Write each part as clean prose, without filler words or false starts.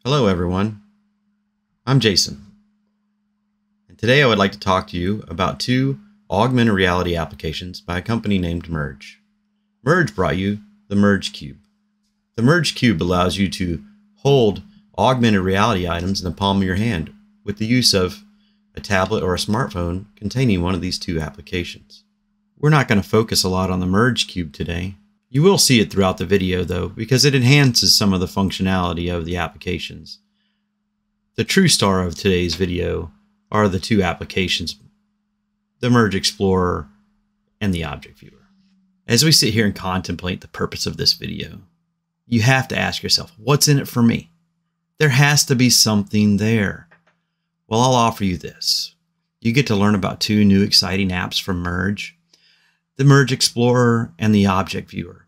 Hello everyone, I'm Jason, and today I would like to talk to you about two augmented reality applications by a company named Merge. Merge brought you the Merge Cube. The Merge Cube allows you to hold augmented reality items in the palm of your hand with the use of a tablet or a smartphone containing one of these two applications. We're not going to focus a lot on the Merge Cube today. You will see it throughout the video though, because it enhances some of the functionality of the applications. The true star of today's video are the two applications, the Merge Explorer and the Object Viewer. As we sit here and contemplate the purpose of this video, you have to ask yourself, what's in it for me? There has to be something there. Well, I'll offer you this. You get to learn about two new exciting apps from Merge, the Merge Explorer and the Object Viewer.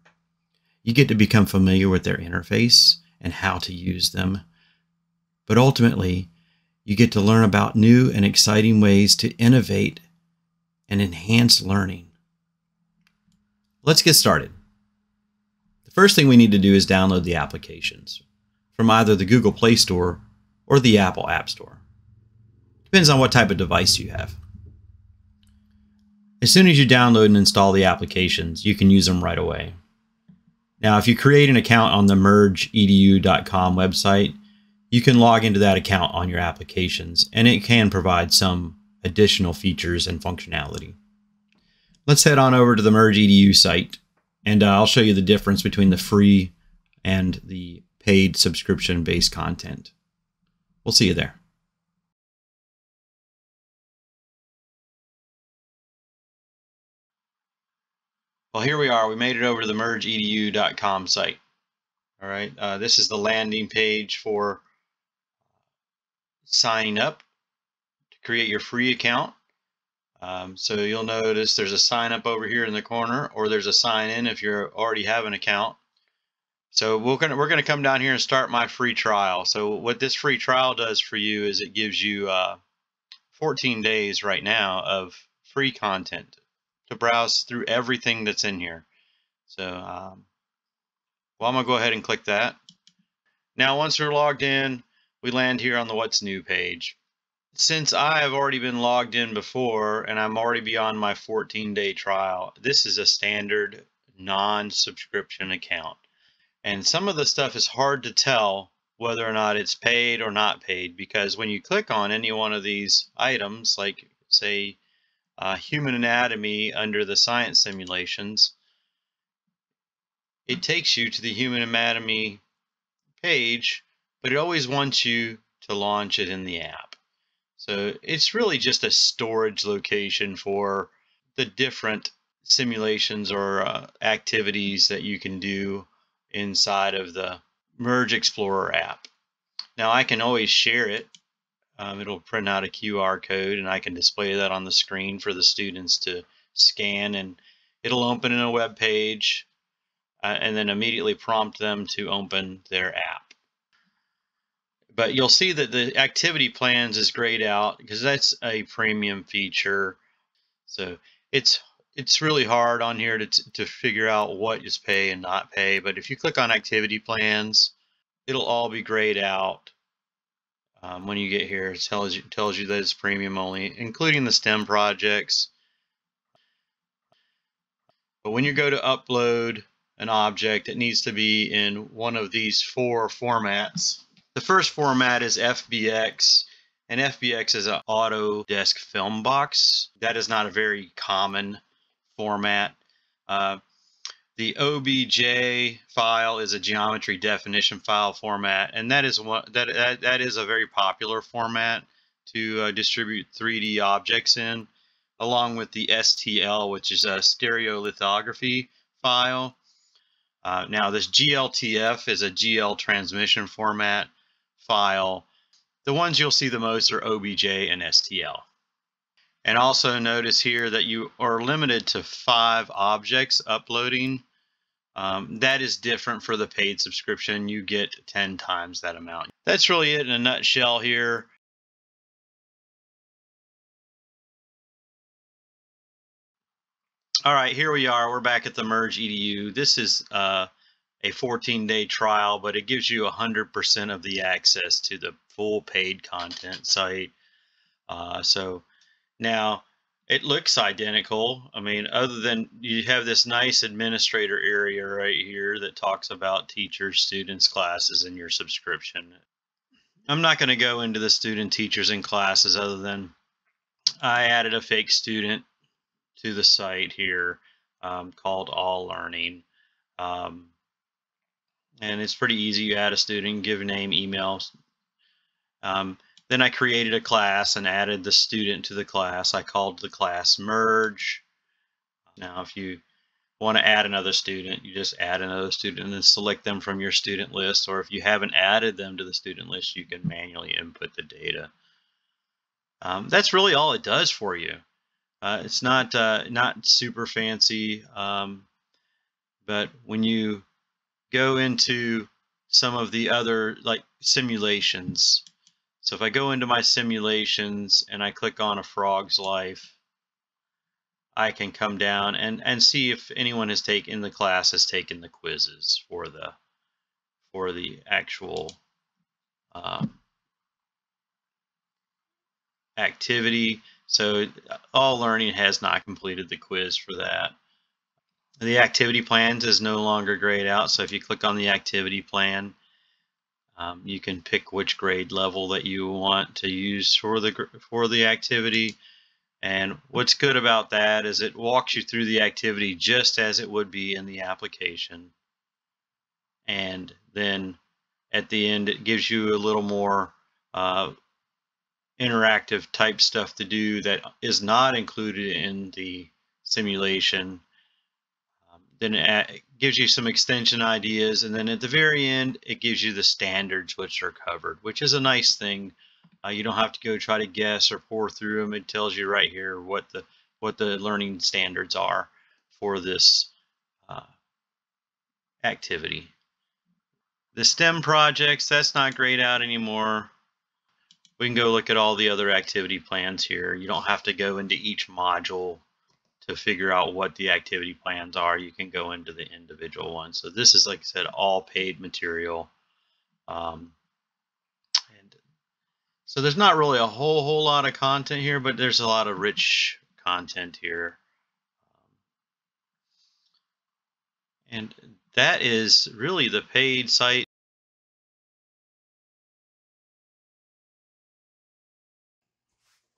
You get to become familiar with their interface and how to use them. But ultimately, you get to learn about new and exciting ways to innovate and enhance learning. Let's get started. The first thing we need to do is download the applications from either the Google Play Store or the Apple App Store. Depends on what type of device you have. As soon as you download and install the applications, you can use them right away. Now, if you create an account on the mergeedu.com website, you can log into that account on your applications, and it can provide some additional features and functionality. Let's head on over to the Mergeedu site, and I'll show you the difference between the free and the paid subscription-based content. We'll see you there. Well, here we are. We made it over to the mergeedu.com site. All right, this is the landing page for signing up to create your free account. So you'll notice there's a sign up over here in the corner, or there's a sign in if you already have an account. So we're gonna come down here and start my free trial. So what this free trial does for you is it gives you 14 days right now of free content to browse through everything that's in here. So well, I'm gonna go ahead and click that. Now once we're logged in, we land here on the What's New page. Since I have already been logged in before and I'm already beyond my 14-day trial, this is a standard non-subscription account. And some of the stuff is hard to tell whether or not it's paid or not paid, because when you click on any one of these items, like say human anatomy under the science simulations, it takes you to the human anatomy page, but it always wants you to launch it in the app. So it's really just a storage location for the different simulations or activities that you can do inside of the Merge Explorer app. Now I can always share it. It'll print out a QR code and I can display that on the screen for the students to scan, and it'll open in a web page and then immediately prompt them to open their app. But you'll see that the activity plans is grayed out because that's a premium feature. So it's really hard on here to figure out what is pay and not pay. But if you click on activity plans, it'll all be grayed out. When you get here, it tells you that it's premium only, including the STEM projects. But when you go to upload an object, it needs to be in one of these four formats. The first format is FBX, and FBX is an Autodesk film box. That is not a very common format. The OBJ file is a geometry definition file format, and that is a very popular format to distribute 3D objects in, along with the STL, which is a stereolithography file. Now this GLTF is a GL transmission format file. The ones you'll see the most are OBJ and STL. And also notice here that you are limited to 5 objects uploading. That is different for the paid subscription. You get 10 times that amount. That's really it in a nutshell here. All right, here we are. We're back at the Merge EDU. This is a 14-day trial, but it gives you 100% of the access to the full paid content site. So now it looks identical. I mean, other than you have this nice administrator area right here that talks about teachers, students, classes, and your subscription. I'm not going to go into the student, teachers, and classes other than I added a fake student to the site here called All Learning. And it's pretty easy. You add a student, give a name, email. Then I created a class and added the student to the class. I called the class Merge. Now, if you want to add another student, you just add another student and then select them from your student list. Or if you haven't added them to the student list, you can manually input the data. That's really all it does for you. It's not super fancy, but when you go into some of the other like simulations, so if I go into my simulations and I click on a frog's life, I can come down and see if anyone has taken the class has taken the quizzes for the actual activity. So All Learning has not completed the quiz for that. The activity plans is no longer grayed out. So if you click on the activity plan, you can pick which grade level that you want to use for the activity. And what's good about that is it walks you through the activity just as it would be in the application. And then at the end, it gives you a little more interactive type stuff to do that is not included in the simulation. Then it gives you some extension ideas, and then at the very end it gives you the standards which are covered, which is a nice thing. You don't have to go try to guess or pour through them. It tells you right here what the learning standards are for this activity. The STEM projects, that's not grayed out anymore. We can go look at all the other activity plans here. You don't have to go into each module to figure out what the activity plans are. You can go into the individual ones. So this is, like I said, all paid material. And so there's not really a whole lot of content here, but there's a lot of rich content here. And that is really the paid site.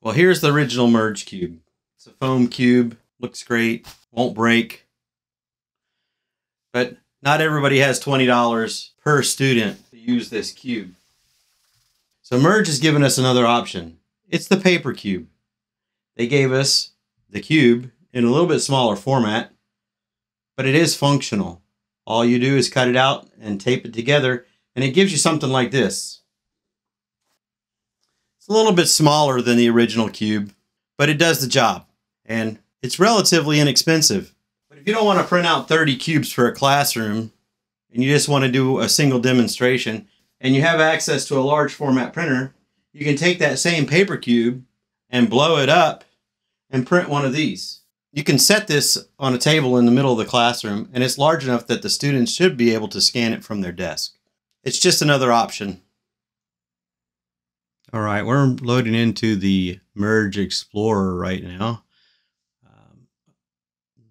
Well, here's the original Merge cube. It's a foam cube. Looks great, won't break, but not everybody has $20 per student to use this cube. So Merge has given us another option. It's the paper cube. They gave us the cube in a little bit smaller format, but it is functional. All you do is cut it out and tape it together, and it gives you something like this. It's a little bit smaller than the original cube, but it does the job. And it's relatively inexpensive. But if you don't want to print out 30 cubes for a classroom and you just want to do a single demonstration and you have access to a large format printer, you can take that same paper cube and blow it up and print one of these. You can set this on a table in the middle of the classroom, and it's large enough that the students should be able to scan it from their desk. It's just another option. All right, we're loading into the Merge Explorer right now.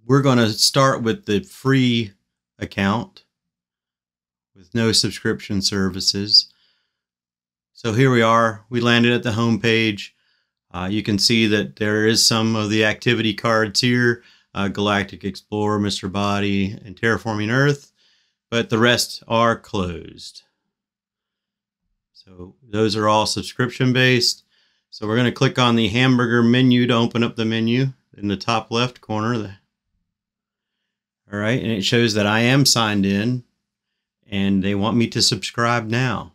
We're going to start with the free account with no subscription services. So here we are. We landed at the home page. You can see that there is some of the activity cards here. Galactic Explorer, Mr. Body, and Terraforming Earth. But the rest are closed. So those are all subscription based. So we're going to click on the hamburger menu to open up the menu in the top left corner. All right, and it shows that I am signed in and they want me to subscribe now.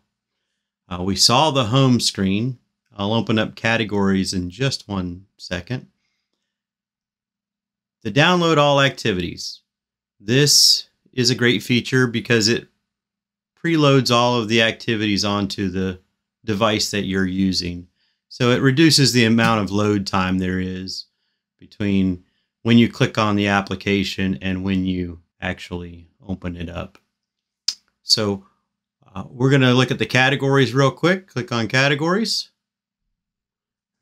We saw the home screen. I'll open up categories in just 1 second. The download all activities. This is a great feature because it preloads all of the activities onto the device that you're using. So it reduces the amount of load time there is between when you click on the application and when you actually open it up. So we're going to look at the categories real quick. Click on categories.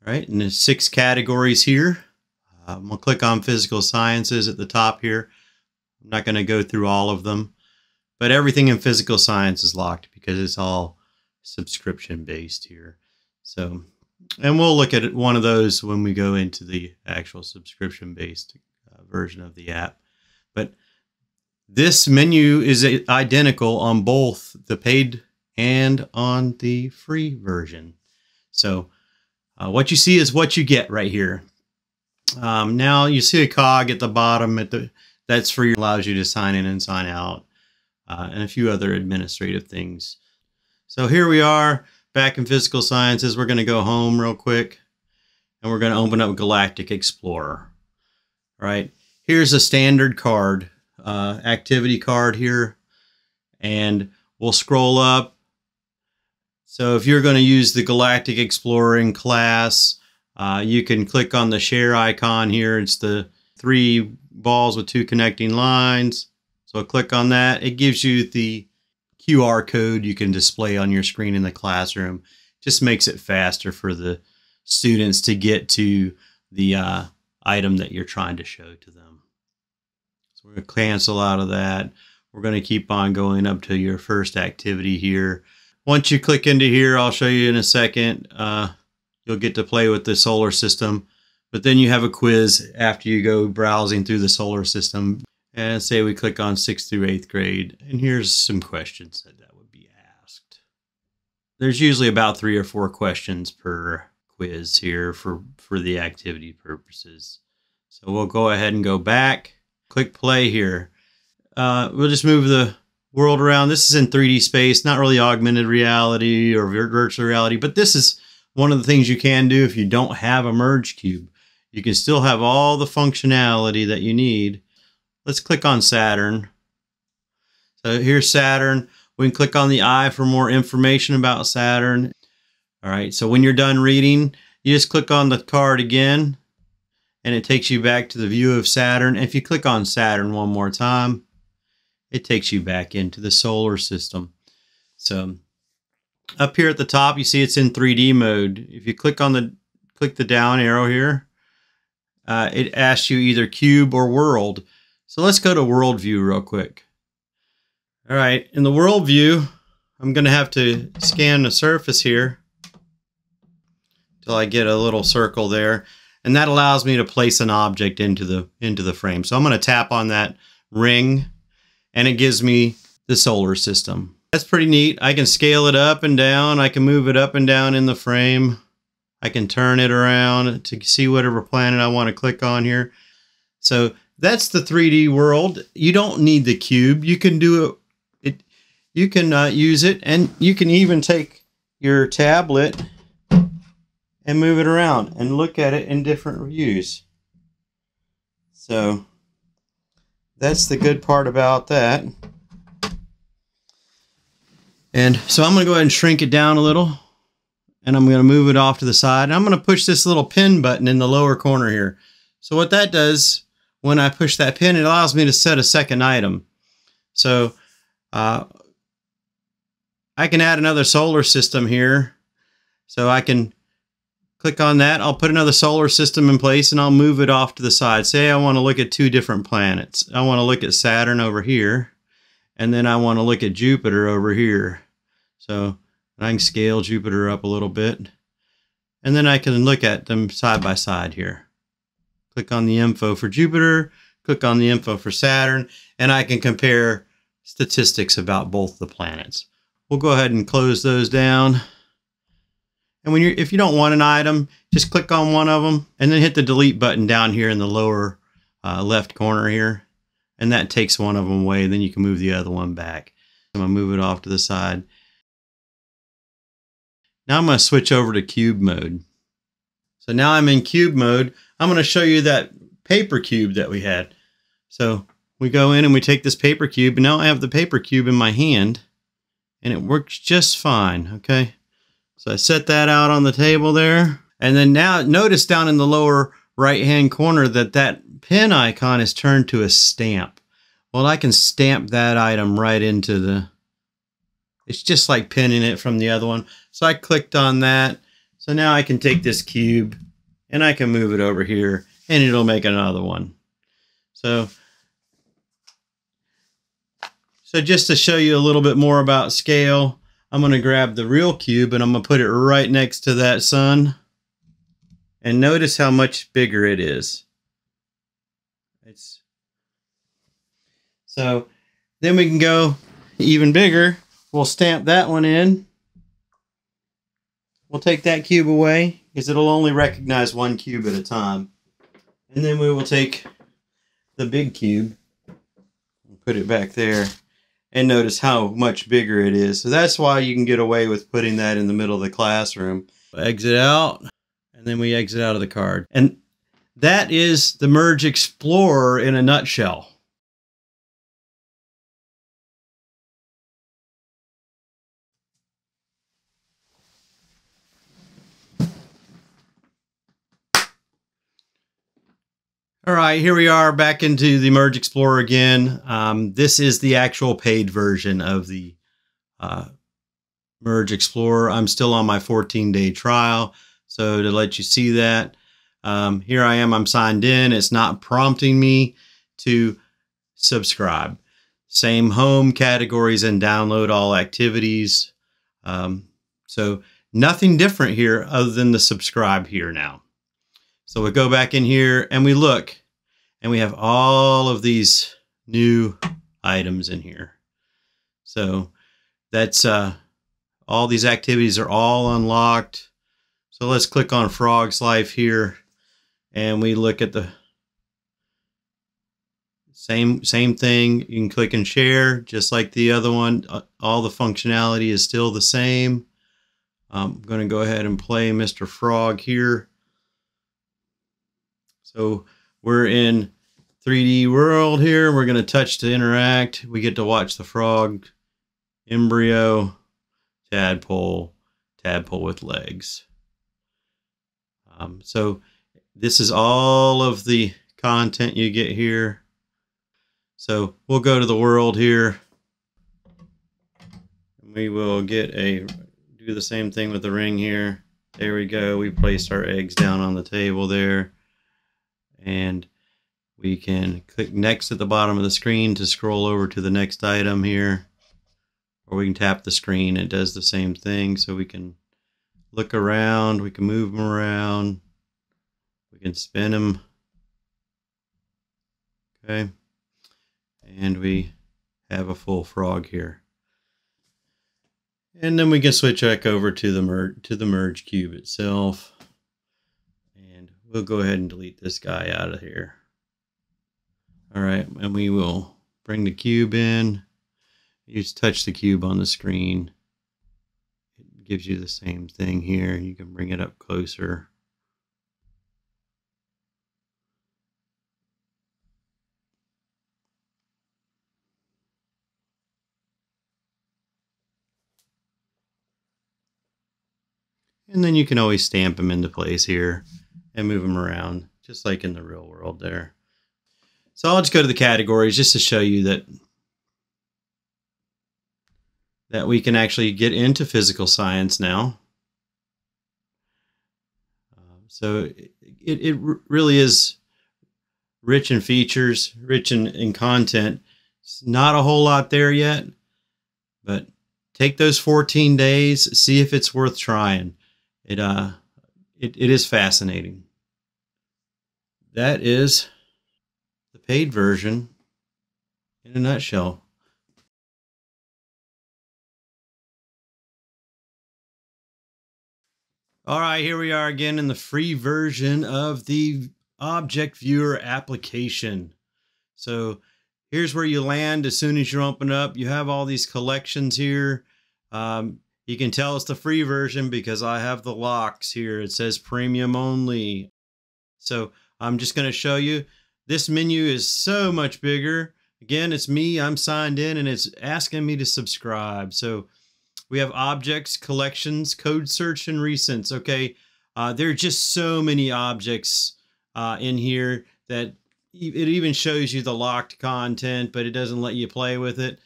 All right, and there's 6 categories here. I'm going to click on physical sciences at the top here. I'm not going to go through all of them, but everything in physical science is locked because it's all subscription based here. So, and we'll look at one of those when we go into the actual subscription based version of the app. But this menu is identical on both the paid and on the free version. So what you see is what you get right here. Now you see a cog at the bottom that's for allows you to sign in and sign out, and a few other administrative things. So here we are back in physical sciences. We're going to go home real quick, and we're going to open up Galactic Explorer. All right, here's a standard card, activity card here, and we'll scroll up. So if you're going to use the Galactic Explorer in class, you can click on the share icon here. It's the 3 balls with 2 connecting lines. So click on that. It gives you the QR code you can display on your screen in the classroom. Just makes it faster for the students to get to the item that you're trying to show to them. So we're going to cancel out of that. We're going to keep on going up to your first activity here. Once you click into here, I'll show you in a second, you'll get to play with the solar system. But then you have a quiz after you go browsing through the solar system. And say we click on 6th through 8th grade. And here's some questions that would be asked. There's usually about 3 or 4 questions per quiz here for the activity purposes. So we'll go ahead and go back. Click play here. We'll just move the world around. This is in 3D space, not really augmented reality or virtual reality, but this is one of the things you can do if you don't have a merge cube. You can still have all the functionality that you need. Let's click on Saturn. So here's Saturn. We can click on the eye for more information about Saturn. All right, so when you're done reading, you just click on the card again, and it takes you back to the view of Saturn. And if you click on Saturn one more time, it takes you back into the solar system. So up here at the top, you see it's in 3D mode. If you click the down arrow here, it asks you either cube or world. So let's go to world view real quick. All right, in the world view, I'm going to have to scan the surface here till I get a little circle there, and that allows me to place an object into the frame. So I'm going to tap on that ring, and it gives me the solar system. That's pretty neat. I can scale it up and down. I can move it up and down in the frame. I can turn it around to see whatever planet I want to click on here. So that's the 3D world. You don't need the cube. You can do it. You can use it, and you can even take your tablet and move it around and look at it in different views. So that's the good part about that. And so I'm going to go ahead and shrink it down a little, and I'm going to move it off to the side. And I'm going to push this little pin button in the lower corner here. So what that does, when I push that pin, it allows me to set a second item. So I can add another solar system here. So I can click on that. I'll put another solar system in place, and I'll move it off to the side. Say I want to look at 2 different planets. I want to look at Saturn over here, and then I want to look at Jupiter over here. So I can scale Jupiter up a little bit, and then I can look at them side by side here. Click on the info for Jupiter, click on the info for Saturn, and I can compare statistics about both the planets. We'll go ahead and close those down. And if you don't want an item, just click on one of them and then hit the delete button down here in the lower left corner here. And that takes one of them away. Then you can move the other one back. I'm going to move it off to the side. Now I'm going to switch over to cube mode. So now I'm in cube mode. I'm going to show you that paper cube that we had. So we go in and we take this paper cube, and now I have the paper cube in my hand, and it works just fine. Okay. So I set that out on the table there. And then now notice down in the lower right-hand corner that pen icon is turned to a stamp. Well, I can stamp that item right into It's just like pinning it from the other one. So I clicked on that. So now I can take this cube and I can move it over here and it'll make another one. So just to show you a little bit more about scale, I'm going to grab the real cube and I'm going to put it right next to that sun. And notice how much bigger it is. So then we can go even bigger. We'll stamp that one in. We'll take that cube away because it'll only recognize one cube at a time. And then we will take the big cube and put it back there. And notice how much bigger it is. So that's why you can get away with putting that in the middle of the classroom. Exit out, and then we exit out of the card. And that is the Merge Explorer in a nutshell. All right, here we are back into the Merge Explorer again. This is the actual paid version of the Merge Explorer. I'm still on my 14-day trial. So to let you see that, here I am, I'm signed in. It's not prompting me to subscribe. Same home categories and download all activities. So nothing different here other than the subscribe here now. So we go back in here and we look and we have all of these new items in here. So that's all these activities are all unlocked. So let's click on Frog's Life here and we look at the same thing. You can click and share just like the other one. All the functionality is still the same. I'm going to go ahead and play Mr. Frog here. So we're in 3D world here. We're going to touch to interact. We get to watch the frog, embryo, tadpole, tadpole with legs. So this is all of the content you get here. So we'll go to the world here. We will do the same thing with the ring here. There we go. We placed our eggs down on the table there. And we can click next at the bottom of the screen to scroll over to the next item here. Or we can tap the screen. It does the same thing. So we can look around. We can move them around. We can spin them. Okay. And we have a full frog here. And then we can switch back over to the merge cube itself. And we'll go ahead and delete this guy out of here. All right, and we will bring the cube in. You just touch the cube on the screen. It gives you the same thing here. You can bring it up closer. And then you can always stamp them into place here and move them around, just like in the real world there. So I'll just go to the categories just to show you that we can actually get into physical science now. So it really is rich in features, rich in content. It's not a whole lot there yet, but take those 14 days, see if it's worth trying. It is fascinating. That is the paid version in a nutshell. All right, here we are again in the free version of the Object Viewer application. So here's where you land as soon as you open up. You have all these collections here. You can tell it's the free version because I have the locks here. It says premium only. So I'm just going to show you. This menu is so much bigger. Again, it's me. I'm signed in and it's asking me to subscribe. So we have objects, collections, code search, and recents. Okay, there are just so many objects in here that it even shows you the locked content, but it doesn't let you play with it.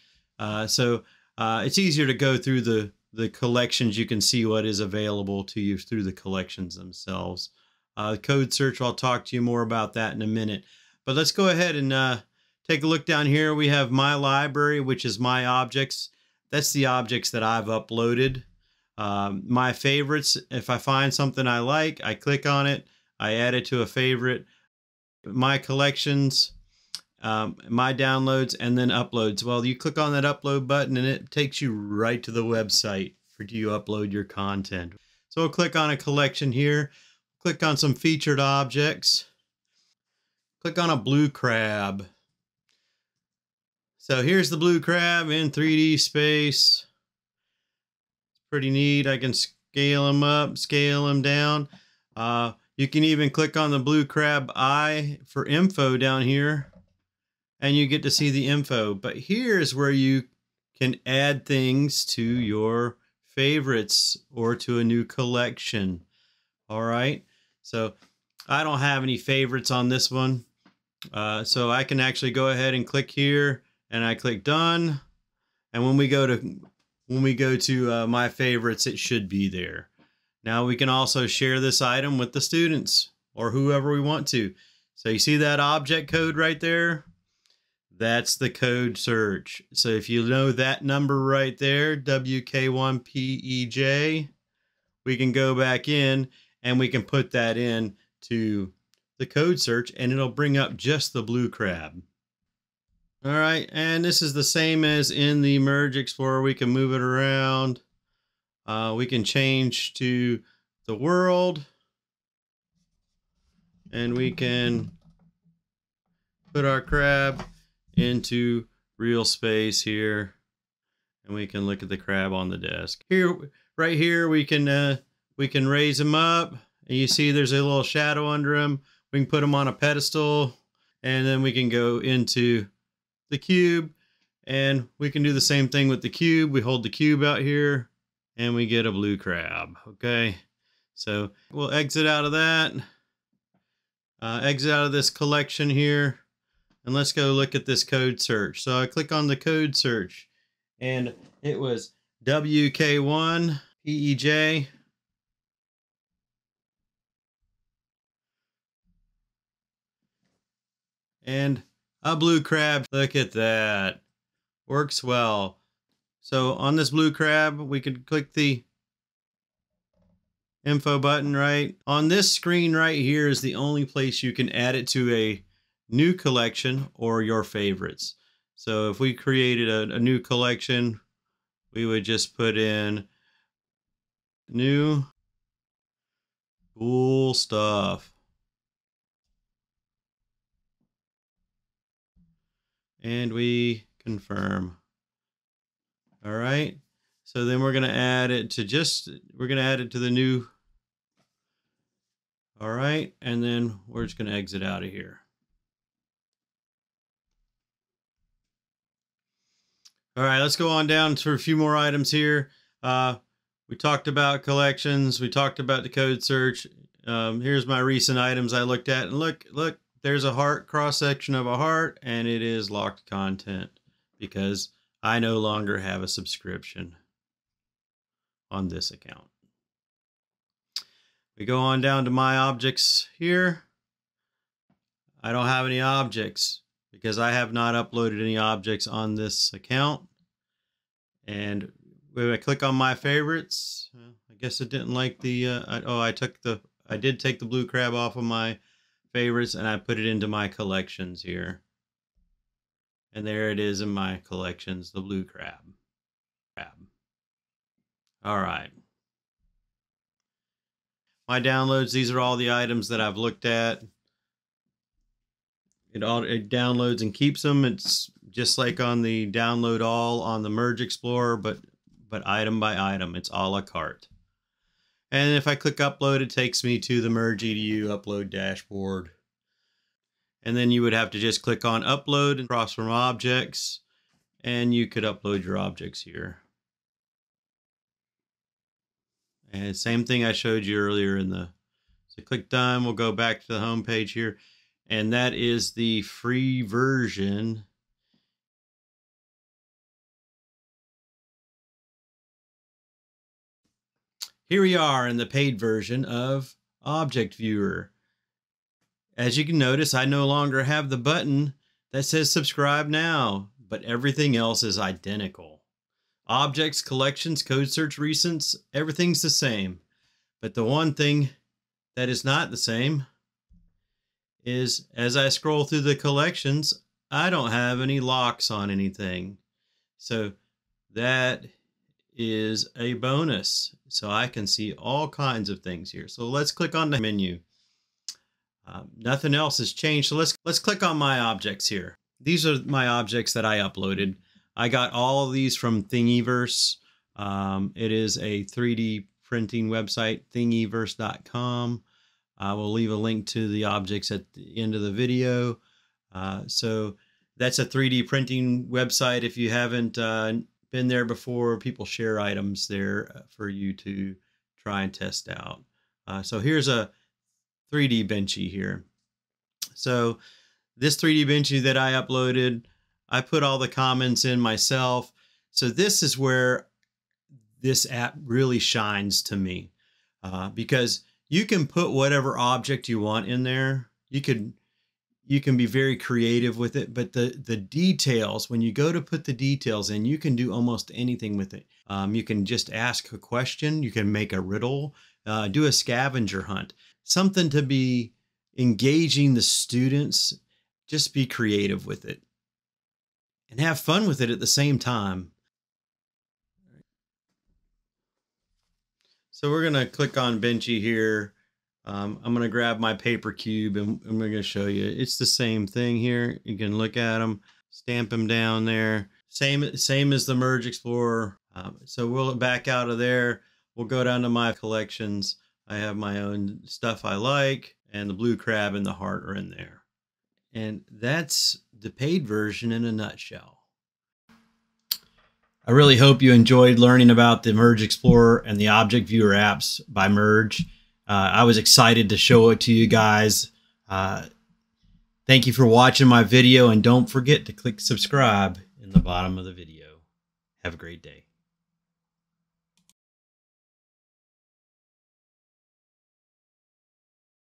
So It's easier to go through the collections. You can see what is available to you through the collections themselves. Code search, I'll talk to you more about that in a minute. But let's go ahead and take a look down here. We have my library, which is my objects. That's the objects that I've uploaded. My favorites, if I find something I like, I click on it, I add it to a favorite. My collections, my downloads, and then uploads. Well, you click on that upload button and it takes you right to the website for you upload your content. So we'll click on a collection here, click on some featured objects, click on a blue crab. So here's the blue crab in 3D space. It's pretty neat. I can scale them up, scale them down. You can even click on the blue crab eye for info down here, and you get to see the info. But here's where you can add things to your favorites or to a new collection. All right. So I don't have any favorites on this one. So I can actually go ahead and click here, and I click done. And when we go to my favorites, it should be there. Now we can also share this item with the students or whoever we want to. So you see that object code right there? That's the code search. So if you know that number right there, WK1PEJ, we can go back in and we can put that in to the code search and it'll bring up just the blue crab. All right, and this is the same as in the Merge Explorer. We can move it around. We can change to the world, and we can put our crab into real space here, and we can look at the crab on the desk. Here, right here, we can raise him up, and you see there's a little shadow under him. We can put him on a pedestal, and then we can go into the cube, and we can do the same thing with the cube. We hold the cube out here and we get a blue crab. Okay, so we'll exit out of that, exit out of this collection here, and let's go look at this code search. So I click on the code search and it was WK1PEJ. And a blue crab. Look at that. Works well. So on this blue crab, we could click the info button right. On this screen right here is the only place you can add it to a new collection or your favorites. So if we created a new collection, we would just put in new cool stuff. And we confirm. All right. So then we're going to add it to the new. All right. And then we're just going to exit out of here. All right. Let's go on down to a few more items here. We talked about collections. We talked about the code search. Here's my recent items I looked at, and look, there's a heart, cross section of a heart, and it is locked content because I no longer have a subscription on this account. We go on down to my objects here. I don't have any objects because I have not uploaded any objects on this account. And when I click on my favorites, I guess it didn't like the, I did take the blue crab off of my favorites and I put it into my collections here. And there it is in my collections, the blue crab. All right. My downloads, these are all the items that I've looked at. It downloads and keeps them. It's just like on the download all on the Merge Explorer, but item by item. It's a la carte. And if I click upload, it takes me to the Mergeedu upload dashboard. And then you would have to just click on upload and cross from objects, and you could upload your objects here. And same thing I showed you earlier so click done. We'll go back to the home page here, and that is the free version Here we are in the paid version of Object Viewer. As you can notice, I no longer have the button that says subscribe now, but everything else is identical. Objects, collections, code search, recents, everything's the same. But the one thing that is not the same is as I scroll through the collections, I don't have any locks on anything. So that is a bonus. So I can see all kinds of things here. So let's click on the menu. Nothing else has changed. So let's click on my objects here. These are my objects that I uploaded. I got all of these from Thingiverse. It is a 3D printing website, thingiverse.com. I will leave a link to the objects at the end of the video. So that's a 3D printing website. If you haven't been there before, people share items there for you to try and test out. So here's a 3D Benchy here. So this 3D Benchy that I uploaded, I put all the comments in myself. So this is where this app really shines to me, because you can put whatever object you want in there. You can be very creative with it, but the details, when you go to put the details in, you can do almost anything with it. You can just ask a question. You can make a riddle, do a scavenger hunt, something to be engaging the students. Just be creative with it and have fun with it at the same time. So we're going to click on Benchy here. I'm going to grab my paper cube and I'm going to show you. It's the same thing here. You can look at them, stamp them down there. Same as the Merge Explorer. So we'll back out of there. We'll go down to my collections. I have my own stuff I like, and the blue crab and the heart are in there. And that's the paid version in a nutshell. I really hope you enjoyed learning about the Merge Explorer and the Object Viewer apps by Merge. I was excited to show it to you guys. Thank you for watching my video, and don't forget to click subscribe in the bottom of the video. Have a great day.